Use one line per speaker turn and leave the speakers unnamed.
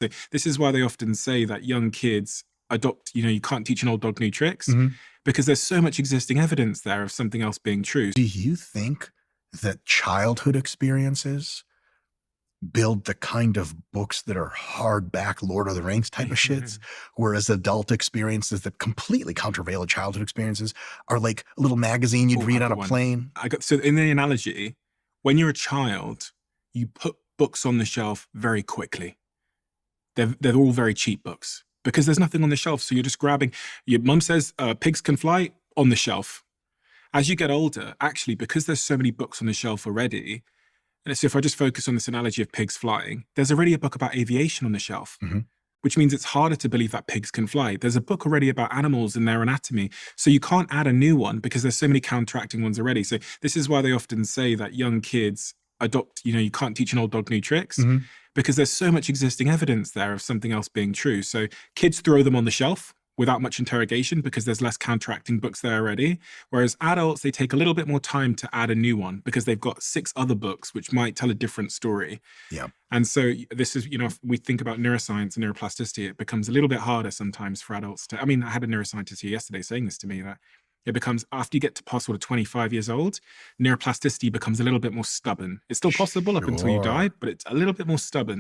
So this is why they often say that young kids adopt, you can't teach an old dog new tricks,
Mm-hmm.
because there's so much existing evidence there of something else being true.
Do you think that childhood experiences build the kind of books that are hardback Lord of the Rings type of shits, whereas adult experiences that completely countervail childhood experiences are like a little magazine you'd
Oh,
read
I've
on
got
a
one.
plane?
So in the analogy, when you're a child, you put books on the shelf very quickly. They're all very cheap books because there's nothing on the shelf. So you're just grabbing. Your mum says pigs can fly, on the shelf. As you get older, actually, because there's so many books on the shelf already, and so if I just focus on this analogy of pigs flying, there's already a book about aviation on the shelf,
Mhm.
which means it's harder to believe that pigs can fly. There's a book already about animals and their anatomy. So you can't add a new one because there's so many counteracting ones already. So this is why they often say that young kids adopt, you can't teach an old dog new tricks,
Mhm.
because there's so much existing evidence there of something else being true. So kids throw them on the shelf without much interrogation because there's less counteracting books there already. Whereas adults, they take a little bit more time to add a new one because they've got 6 other books which might tell a different story.
Yeah.
And so this is, if we think about neuroscience and neuroplasticity, it becomes a little bit harder sometimes for adults to, I had a neuroscientist here yesterday saying this to me, that it becomes, after you get to past sort of 25 years old, neuroplasticity becomes a little bit more stubborn. It's still possible up until you die,
Sure.
but it's a little bit more stubborn.